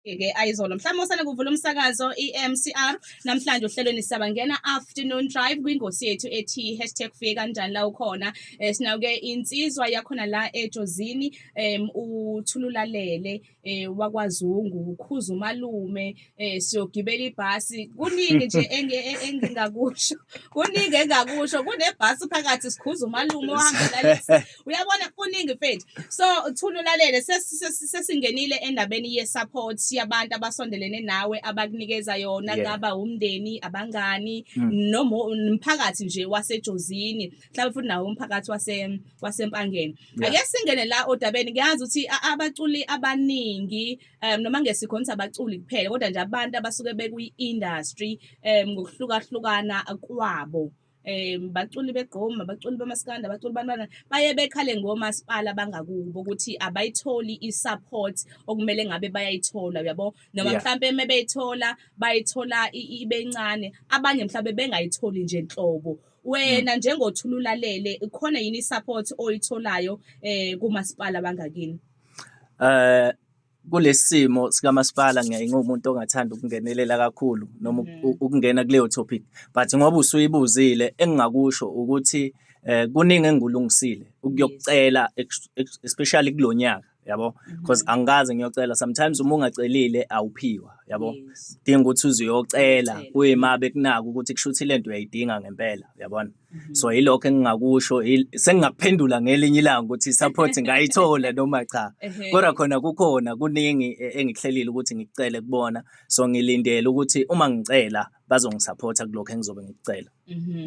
Ayizolo mhlawumbe usane kuvula umsakazo i-MCR namhlanje uhlelweni siyabangena afternoon drive kwingosi yethu ethi #fike kanjani la ukhona sinake insizwa yakhona la eJozini uthululalele wakwaZungu ukhuza umalume siyogibela ibhasi kuningi nje engingakusho kuningi engakusho kunebhasi phakathi sikhuza umalume ohamba lalesi uyabona kuningi mfethu so thululalele sesingenile endabeni ye-support yabantu abasondelene nawe abakunikeza yona ngaba umndeni abangani noma umphakathi nje waseJozini mhlawumbe futhi nawo umphakathi wasempangeni ake singene la odabeni ngiyazi ukuthi abaculi abaningi noma ngesikhonza abaculi kuphela kodwa nje abantu abasuke bekwi-industry ngokuhlukahlukana kwabo baculi begqoma baculi bamaskanda baculi bantwana baye bekhale ngomasipala bangakubo ukuthi abayitholi i-support okumele ngabe bayayithola uyabo noma mhlambe mebeyithola bayithola ibencane abanye mhlambe bengayitholi nje nhlobo wena njengothululalele khona yini i-support oyitholayo kumasipala bangakini kulesimo sikamasipala ngingumuntu ongathanda ukungenelela kakhulu noma ukungena kuleyo topic but ngoba usuyibuzile engingakusho ukuthi kuningi engulungisile ukuyocela especially kulonyaka yabo because angikaze ngiyocela sometimes uma ungacelile awuphiwa yabo dinga ukuthi uzuyocela kuyima bekunaka ukuthi kushuthi lento uyayidinga ngempela uyabona so yilokho engingakusho sengingakuphendula ngelinye ilanga ukuthi support ngayithola noma cha kodwa khona kukhona kuningi engikuhlelile ukuthi ngikucele kubona so ngilindele ukuthi uma ngicela bazongisupporta kulokho engizobe ngikucela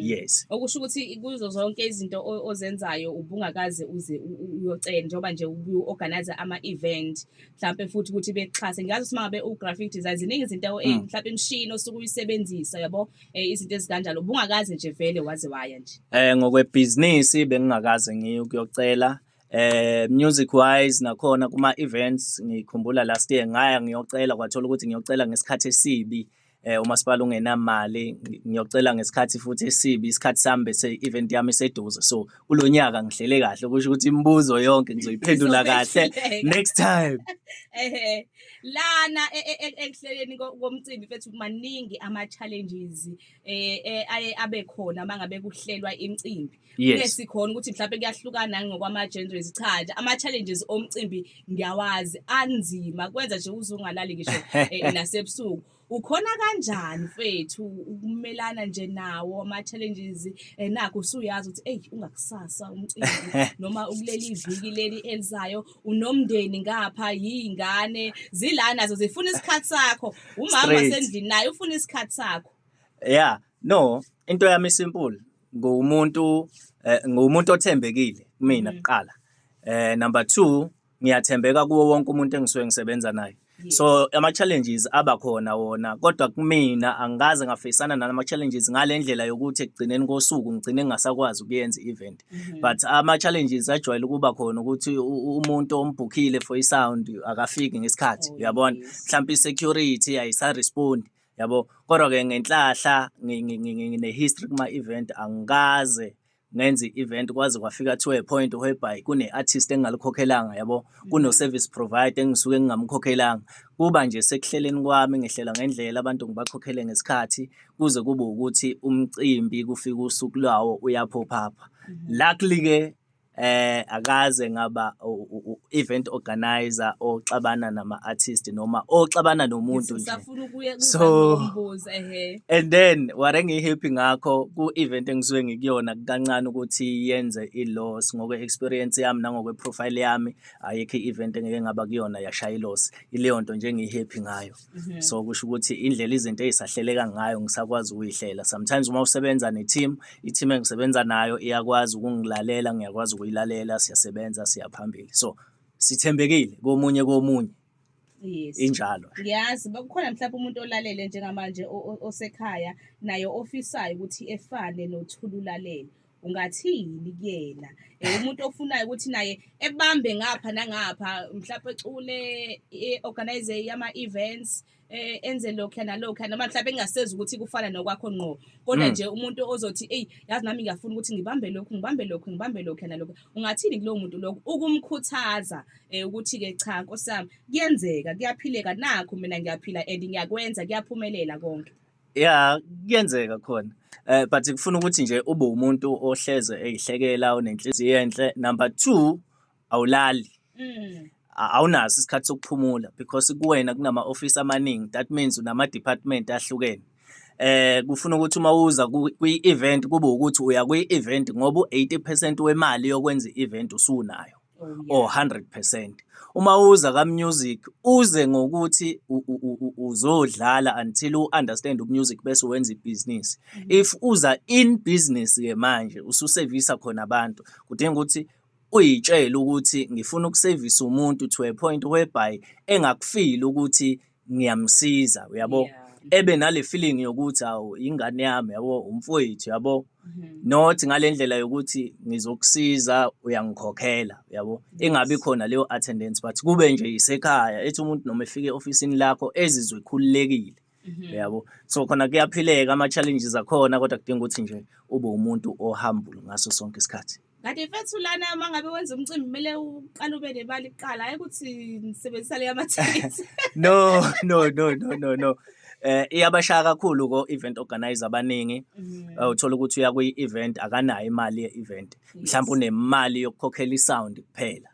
yes okusho ukuthi kuzo zonke izinto ozenzayo ubungakaze uze uyocela njengoba nje uorganize ama-event mhlawumbe futhi ukuthi bexhase ngiyazi ukuthi mangabe u-graphic design ziningi izinto mhlawumbe imishini osuke uyisebenzisa yabo izinto ezikanjalo ubungakaze nje vele waze waya nje ngokwebhizinisi bengingakaze ngiye ukuyocela music wise nakhona kuma events ngikhumbula last year ngaya ngiyocela kwathola ukuthi ngiyocela ngesikhathi esibi umasipala ungenamali ngiyocela ngesikhathi futhi esibi isikhathi sami bese event yami seduze so kulonyaka ngihlele kahle kusho ukuthi imibuzo yonke ngizoyiphendula kahle next time lana ekuhleleni komcimbi fethu maningi ama-challenges abe khona mangabe kuhlelwa imicimbi sikhona ukuthi mhlawumbe kuyahlukana ngokwama-genres cha ama-challenges omcimbi ngiyawazi anzima kwenza nje uzungalali ngisho nasebusuku ukhona kanjani mfethu ukumelana nje nawo ama-challenges nakho usuyazi ukuthi ungakusasa umcimbi noma ukuleli viki leli elizayo unomndeni ngapha yingane zila nazo zifuna isikhathi sakho umama wasendlini naye ufuna isikhathi sakho no into yami simple ngumuntu othembekile kumina kuqala number 2 ngiyathembeka kuwo wonke umuntu engisuke ngisebenza naye so ama-challenges abakhona wona kodwa kumina angikaze ngafeyisana nama-challenges ngale ndlela yokuthi ekugcineni kosuku ngigcine ngingasakwazi ukuyenza i-event but ama-challenges ajwayele ukuba khona ukuthi umuntu ombhukhile for i-sound akafiki ngesikhathi uyabona mhlawumbe i-security ayisa-respond yabo kodwa-ke ngenhlahla ngine-history kuma-event angikaze ngenza i-event kwaze kwafika to a point whereby kune-artist engingalikhokhelanga yabo kuno-service provider engisuke ngingamkhokhelanga kuba nje sekuhleleni kwami ngihlela ngendlela abantu ngibakhokhele ngesikhathi kuze kube ukuthi umcimbi kufika usuku lwawo uyaphopha luckily-ke akaze ngaba event organizer oxabana nama-artist noma oxabana nomuntu nje so and then ware ngihappy ngakho ku-event engisuke ngikuyona kancane ukuthi yenze i-loss ngokwe-experience yami nangokwe-profile yami ayikho i-event engeke ngaba kuyona yashaya i-loss ileyo nto nje ngihappy ngayo so kusho ukuthi indlela izinto ezisahleleka ngayo ngisakwazi ukuyihlela sometimes uma usebenza ne-team i-team engisebenza nayo iyakwazi ukungilalela ngiyakwazi ilalela siyasebenza siyaphambili so sithembekile komunye injalo ngiyazi bakukhona mhlawumbe umuntu olalele njengamanje osekhaya naye ofisayo ukuthi efane nothululalele ungathini kuyena umuntu ofunayo ukuthi naye ebambe ngapha nangapha mhlawumbe ecule organize ama-events enze lokhu nalokhu noma mhlawumbe engasezi ukuthi kufana nokwakho ngqo kodwa nje umuntu ozothi eyi yazi nami ngiyafuna ukuthi ngibambe lokhu nalokhu ungathini kulowo muntu lokho ukumkhuthaza ukuthi-ke cha Nkosi yami kuyenzeka kuyaphileka nakho mina ngiyaphila and ngiyakwenza kuyaphumelela konke. Yeah, kuyenzeka khona. But kufuna ukuthi nje ube umuntu ohleze eyihlekela onenhliziyo enhle. Number 2, awulali. Awunaso isikhathi sokuphumula because kuwena kunama-office amaningi. That means unama-department ahlukene. Kufuna ukuthi uma uza kwi-event kube ukuthi uya kwi-event ngoba u-80% wemali yokwenza i-event usunayo or 100%. Uma uza ka-music uze ngokuthi uzodlala until u-understand music bese wenza ibhizinisi. If uza in business ke manje ususevisa khona abantu kudinga ukuthi uyitshele ukuthi ngifuna ukusevisa umuntu to a point whereby engakufeel ukuthi ngiyamsiza uyabo. Ebe nale feeling yokuthi awu ingane yami yabo umfowethu yabo. Not ngale ndlela yokuthi ngizokusiza uyangikhokhela yabo. Ingabi khona leyo attendance but kube nje isekhaya ethi umuntu noma efike e-ofisini lakho ezizwe ekhululekile yabo. So khona kuyaphileka ama-challenges akhona kodwa kudinga ukuthi nje ube umuntu ohumble ngaso sonke isikhathi. Kanti mfethu lana uma ngabe wenza umcimbi kumele uqale ube nemali kuqala hayi ukuthi nisebenzisa leyo amathikithi. No. Iyabashaya kakhulu ko-event organizer abaningi. Uthola ukuthi uya kwi-event akanayo imali ye-event. Mhlawumbe unemali yokukhokhela i-sound kuphela.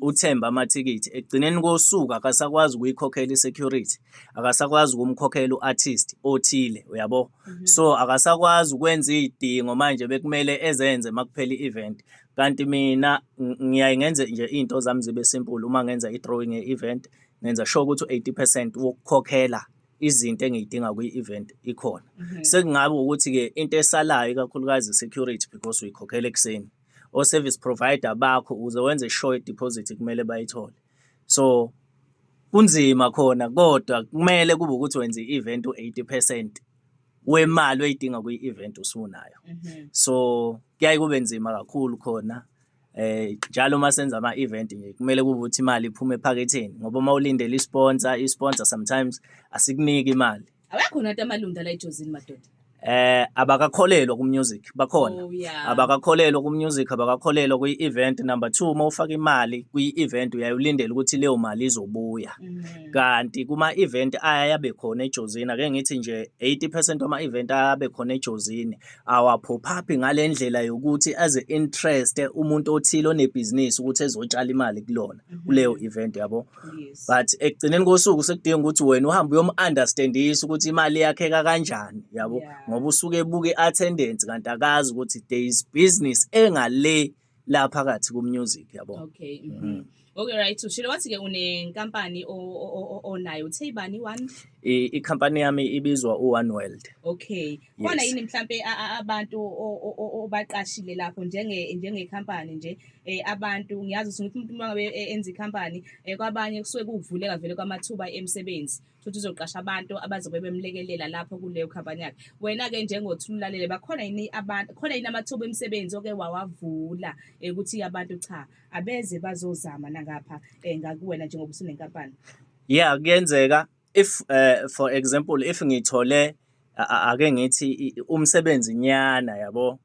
Uthemba amathikithi. Ekugcineni kosuku akasakwazi ukuyikhokhela i-security. Akasakwazi ukumkhokhela u-artist othile uyabo. So akasakwazi ukwenza izidingo manje bekumele ezenze makuphela i-event. Kanti mina ngiyaye ngenze nje into zami zibe simple uma ngenza i-drawing ye-event ngenza sure ukuthi u-80% wokukhokhela izinto engiyidinga kwi-event ikhona. Sekungabe ukuthi-ke into esalayo ikakhulukazi security because uyikhokhela ekseni. O-service provider bakho uze wenze sure deposit kumele bayithole. So kunzima khona kodwa kumele kube ukuthi wenza i-event u-80% wemali oyidinga kwi-event usunayo. So kuyaye kube nzima kakhulu khona. Njalo uma senza ama-event nje kumele kube ukuthi imali iphume ephaketheni ngoba uma ulindele i-sponsor sometimes asikuniki imali. Awekho nathi amalunda la ejozini madoda. Abakakholelwa ku-music bakhona. Abakakholelwa ku-music, abakakholelwa kwi-event. Number 2, uma ufaka imali kwi-event uyayulindela ukuthi leyo mali izobuya. Kanti kuma-event ayabe khona ejozini ake ngithi nje 80% wama-event ayabe khona ejozini awaphophapi ngale ndlela yokuthi aze interest umuntu othile onebhizinisi ukuthi ezotshala imali kulona kuleyo event yabo. But ekugcineni kosuku sekudinga ukuthi wena uhambe uyom-understandisa ukuthi imali yakheka kanjani yabo. Ngoba usuke ebuka i-attendance kanti akazi ukuthi there is business engale la phakathi ku-music yabo. Okay right. Ushilo wathi-ke unenkampani onayo uthe ibani one? Ikhampani yami ibizwa u-One World. Okay. Khona yini mhlambe abantu obaqashile lapho njengekhampani nje abantu ngiyazi ukuthi umuntu uma ngabe enza ikhampani kwabanye kusuke kuvuleka vele kwamathuba emisebenzi futhi uzoqasha abantu abazobe bemlekelela lapho kuleyo khampani yakhe. Wena-ke njengothululalele bakhona yini amathuba emisebenzi oke wawavula ukuthi abantu cha abeze bazozama nangapha ngakuwena njengoba usunenkampani? Yeah, kuyenzeka. If for example if ngithole ake ngithi umsebenzi nyana yabo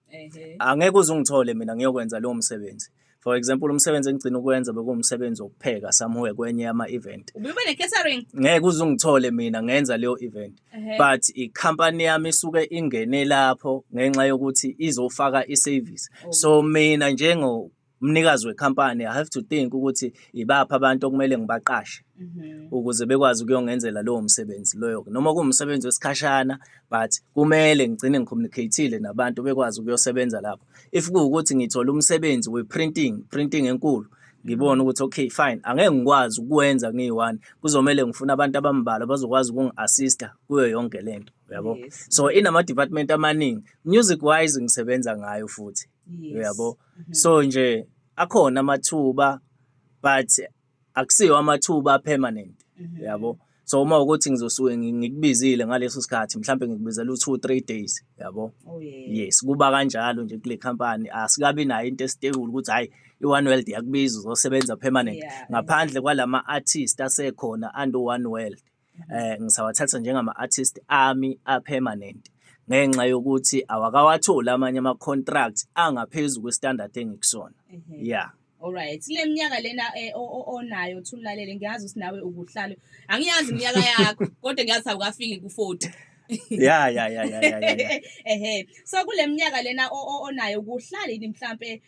angeke uze ungithole mina ngiyokwenza lowo msebenzi. For example umsebenzi engigcina ukwenza bekuwumsebenzi wokupheka somewhere kwenye ama-event. Ube ne-catering? Ngeke uze ungithole mina ngenza leyo event. But ikhampani yami isuke ingene lapho ngenxa yokuthi izofaka i-service. So mina njengomnikazi wekhampani I have to think ukuthi ibaphi abantu okumele ngibaqashe ukuze bekwazi ukuyongenzela lowo msebenzi loyo. Noma kuwumsebenzi wesikhashana but kumele ngigcine ngicommunicateile nabantu bekwazi ukuyosebenza lapho. If kuwukuthi ngithola umsebenzi we-printing enkulu ngibona ukuthi okay fine angeke ngikwazi ukwenza ngiyi-one kuzomele ngifuna abantu abambalwa bazokwazi ukungi-assista kuyo yonke lento yabo. So inama-department amaningi music wise ngisebenza ngayo futhi yabo. So nje akhona amathuba but akusiyo amathuba permanent yabo. So uma ukuthi ngizosuke ngikubizile ngaleso sikhathi mhlambe ngikubizela u2-3 days yabo. Oh yeah. Yes, kuba kanjalo nje kule company asikabi nayo into estable ukuthi hayi i-One World yakubiza uzosebenza permanent Yeah, ngaphandle kwalama artist asekhona under One World. Ngisawathatha njengama artist ami a-permanent ngenxa yokuthi awakawatholi amanye ama-contract angaphezulu kwestandard engikusona. Yeah. Alright, le minyaka lena onayo Thulalele ngiyazi ukuthi nawe ukuhlala. Angiyazi iminyaka yakho kodwa ngiyazi awukafiki ku40. Yeah. So kule minyaka lena onayo ukuhlala yini mhlambe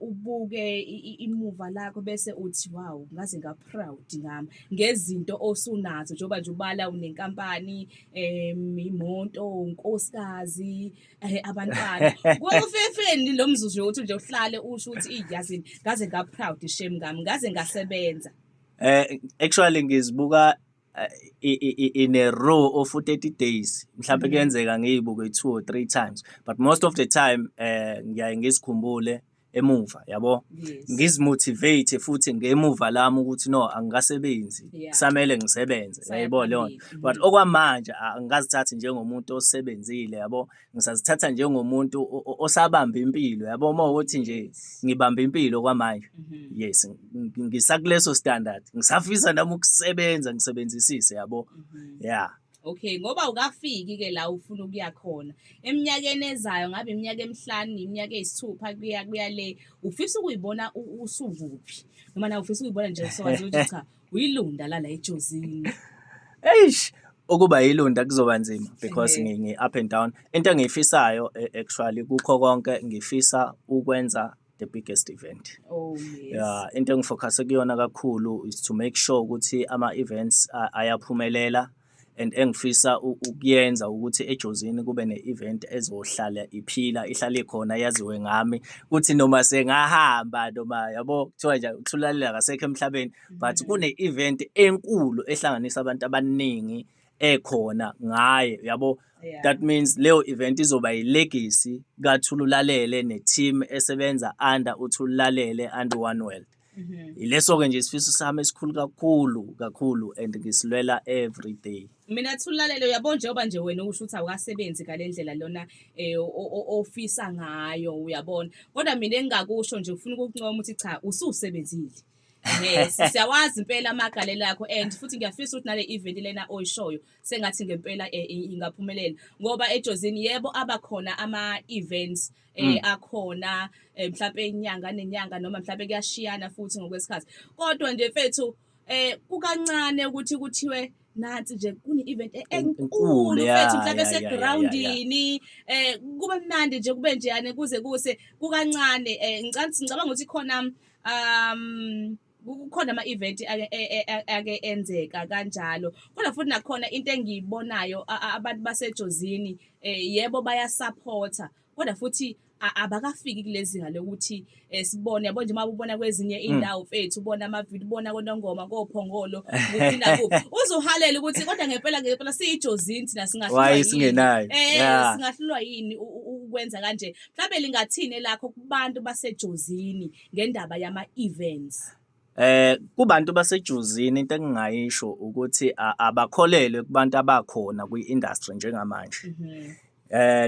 ubuke imuva lakho bese uthi wow ngaze ngaproud ngami ngezinto osunazo njengoba nje ubala unenkampani imoto unkosikazi abantwana kufefeni lo mzuzu ukuthi nje uhlale usho ukuthi iyazini ngaze ngaproud shame ngami ngaze ngasebenza. Actually ngizibuka in a row of 30 days mhlawumbe kuyenzeka ngiyibuke 2 or 3 times but most of the time ngiyaye ngizikhumbule emuva yabo. Ngizimotivate futhi ngemuva lami ukuthi no angikasebenzi kusamele ngisebenze yayibona leyo. But okwamanje angazithathi njengomuntu osebenzile yabo, ngisazithatha njengomuntu osabamba impilo yabo. Uma ukuthi nje ngibamba impilo kwamanje yes ngisakuleso standard ngisafisa nami ukusebenza ngisebenzisise yabo. Yeah. Okay, ngoba ukafiki ke la ufuna ukuya khona eminyakeni ezayo ngabe iminyaka emihlanu iminyaka eyisithupha kuya le ufisa ukuyibona usuvuphi noma na ufisa ukuyibona nje sowazi ukuthi cha uyilunda la ejozini. Eish ukuba yilunda kuzoba nzima because ngi up and down. Into engiyifisayo actually kukho konke ngifisa ukwenza the biggest event. Oh yes. Yeah, into engifocus kuyona kakhulu is to make sure ukuthi ama events ayaphumelela. And engifisa ukuyenza ukuthi ejozini kube ne-event ezohlala iphila ihlale khona yaziwe ngami ukuthi noma sengahamba noma yabo kuthiwa nje Thulalele akasekho emhlabeni but kune-event enkulu ehlanganisa abantu abaningi ekhona ngaye yabo. That means leyo event izoba yi-legacy kaThulalele ne-team esebenza under uThulalele under One World. Ileso-ke nje isifiso sami esikhulu kakhulu and ngisilwela every day. Mina Thulalele uyabona njengoba nje wena usho ukuthi awukasebenzi ngalendlela lona ofisa ngayo uyabona kodwa mina engingakusho nje ufuna ukukuncoma ukuthi cha ususebenzile. Siyawazi impela amagalelo akho and futhi ngiyafisa ukuthi nale event lena oyishoyo sengathi ngempela ingaphumelela ngoba ejozini yebo abakhona ama events akhona mhlawumbe inyanga nenyanga noma mhlawumbe kuyashiyana futhi ngokwesikhathi kodwa nje mfethu kukancane ukuthi kuthiwe nansi nje kune-event enkulu mfethu mhlawumbe esegroundini kube mnandi nje kube njeyane kuze kuse kukancane ngicabanga ukuthi khona kukhona ama-event ake enzeka kanjalo kodwa futhi nakhona into engiyibonayo abantu basejozini yebo bayasupporta kodwa futhi abakafiki kulezinga lokuthi sibone yabo nje mabubona kwezinye indawo mfethu ubona amavidiyo ubona konongoma kophongolo kuphinda kuphi uzohalela ukuthi kodwa ngempela siyijozini thina singahlulwa yini ukwenza kanje mhlawumbe lingathini lakho kubantu basejozini ngendaba yama-events. Kubantu basejozini into engingayisho ukuthi abakholelwe kubantu abakhona kwi-industry njengamanje.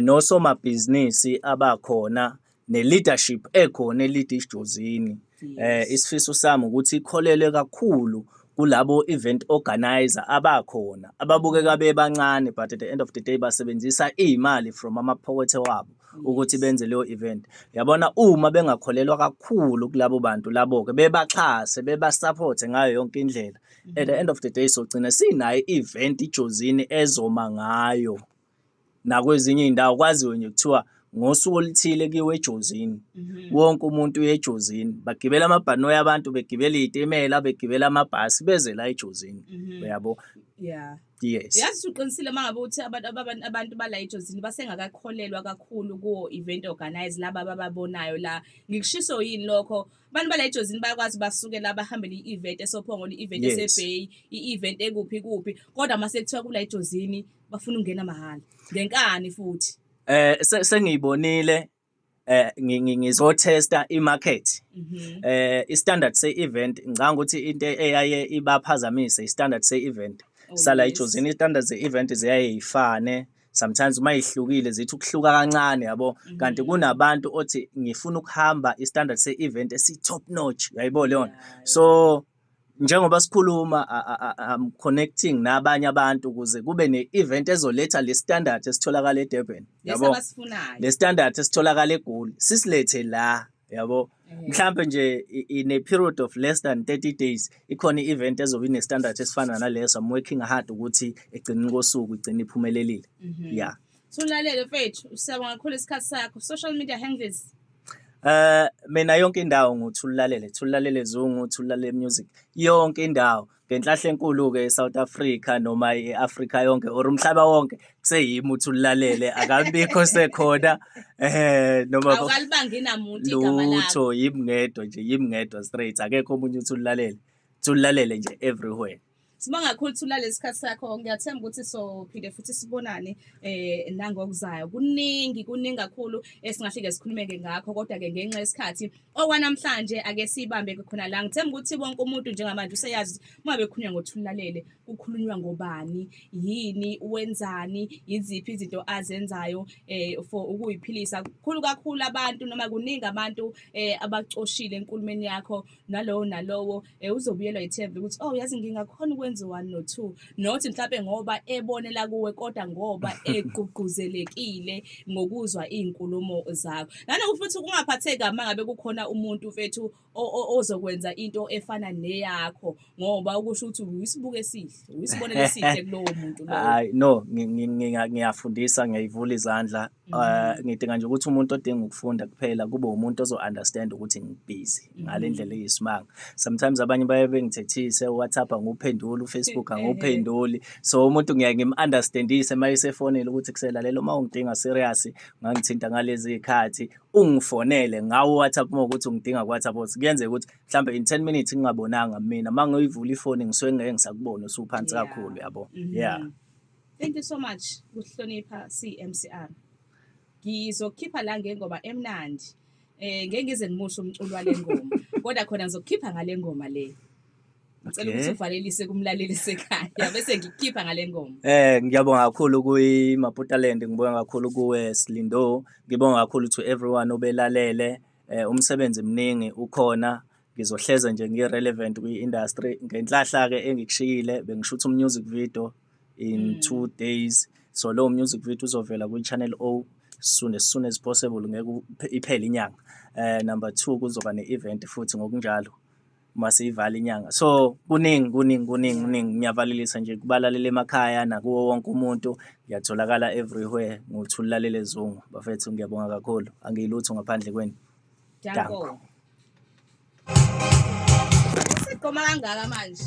Nosomabhizinisi abakhona ne-leadership ekhona elide isijozini. Isifiso sami ukuthi ikholelwe kakhulu kulabo event organizer abakhona ababukeka bebancane but at the end of the day basebenzisa imali from amaphokethe wabo ukuthi benze leyo event. Yabona uma bengakholelwa kakhulu kulabo bantu labo-ke bebaxhase bebasupport ngayo yonke indlela at the end of the day sogcina sinayo event ijozini ezoma ngayo nakwezinye indawo kwaziwe nje kuthiwa ngosuku oluthile kiwe ejozini wonke umuntu uyejozini bagibela amabhanoyi abantu begibela izitimela begibela amabhasi beze la ejozini uyabo. Yeah. Yes. Yazi uqinisile mangabe uthi abantu bala ejozini basengakakholelwa kakhulu kuwo event organize laba abababonayo la ngikushiso yini lokho abantu bala ejozini bayakwazi basuke la bahambele i-event esophongolo i-event eseBay i-event ekuphi kodwa mase kuthiwa kula ejozini bafuna ukungena mahhala ngenkani futhi. Sengiyibonile ngizotesta imarket. Mhm. I-standard se-event ngicabanga ukuthi into eyaye ibaphazamise i-standard se-event. Oh, Sala yes. ijozini i-standard ze-event ziyaye yifane. Sometimes uma yihlukile zithi ukuhluka kancane yabo. Kanti kunabantu othi ngifuna ukuhamba i-standard se-event esi-top notch yayibona leyo. Yeah, So njengoba sikhuluma I'm connecting nabanye abantu ukuze kube ne-event ezoletha le standard esitholakala eDurban yabo. Lesabasifunayo. Le standard esitholakala eGoli sisilethe la yabo. Mhlambe nje in a period of less than 30 days ikhona i-event ezobe ine standard esifana naleso. I'm working hard ukuthi egcineni kosuku igcine iphumelelile. Yeah. Thulalele mfethu, siyabonga kakhulu isikhathi sakho. Social media handles. Mina yonke indawo Thulalele Zungu, Thulalele Music, yonke indawo. Ngenhlahla enkulu ke eSouth Africa noma eAfrica yonke or umhlaba wonke kuseyimi uThulalele akabikho sekhona noma Awukalibangi namuntu igama lakho. lutho yimi ngedwa straight akekho umunye Thulalele nje everywhere. Sibonga kakhulu Thulalele isikhathi sakho. Ngiyathemba ukuthi sophinde futhi sibonane nangokuzayo. Kuningi kakhulu esingahlike sikhulumeke ngakho kodwa ke ngenxa yesikhathi okwanamhlanje ake sibambe khona la. Ngithemba ukuthi wonke umuntu njengamanje useyazi uma bekhulunywa ngoThulalele kukhulunywa ngobani, yini, wenzani, iziphi izinto azenzayo for ukuyiphilisa. Kukhulu kakhulu abantu noma kuningi abantu abacoshile enkulumeni yakho nalowo uzobuyelwa ithemba ukuthi oh yazi ngingakhona ukwenza 1 no 2 nothi mhlawumbe ngoba ebonela kuwe kodwa ngoba egqugquzelekile ngokuzwa izinkulumo zakho. Nanokuthi futhi kungaphatheki mangabe kukhona umuntu mfethu ozokwenza into efana neyakho ngoba ukusho ukuthi uyisibuke esihle, uyisibonele esihle kulowo muntu lowo. Hayi no, ngiyafundisa, ngiyayivula izandla. Ngidinga nje ukuthi umuntu odinga ukufunda kuphela kube umuntu ozo-understand ukuthi ngibusy ngale ndlela eyisimanga. Sometimes abanye baye bengithethise WhatsApp anguphenduli, Facebook anguphenduli. So umuntu ngiyangim-understandise mayesefonela ukuthi kuselalelo uma ungidinga serious ngangithinta ngalezi zikhathi ungifonele ngawo WhatsApp uma ukuthi ungidinga WhatsApp kuyenzeka ukuthi mhlambe in 10 minutes ngingabonanga mina mangiyivula ifoni ngisuke ngeke ngisakubona usuphansi kakhulu yabo. Yeah. Thank you so much kuhlonipha CMCR. Ngizokhipha la ngengoma emnandi. Ngeke ngize ngimusho umculo wale ngoma. Kodwa khona ngizokhipha ngale ngoma le. Ngicela ukuthi uvalelise kumlaleli sekhaya bese ngikhipha ngale ngoma. Ngiyabonga kakhulu kuyiMaputaland, ngibonga kakhulu kuwe Slindo, ngibonga kakhulu to everyone obelalele. Umsebenzi mningi ukhona, ngizohleza nje ngi-relevant kwi-industry. Ngenhlahla ke engikushiyile bengishutha music video in 2 days. So low music video uzovela kwi-Channel O as soon as possible ngeke iphele inyanga. Number 2 kuzoba ne-event futhi ngokunjalo mase ivala inyanga. So kuningi ngiyavalelisa nje kubalalele emakhaya nakuwo wonke umuntu. Ngiyatholakala everywhere ngoThulalele Zungu. Bafethu ngiyabonga kakhulu, angiyilutho ngaphandle kwenu. Danko. Sikoma kangaka manje.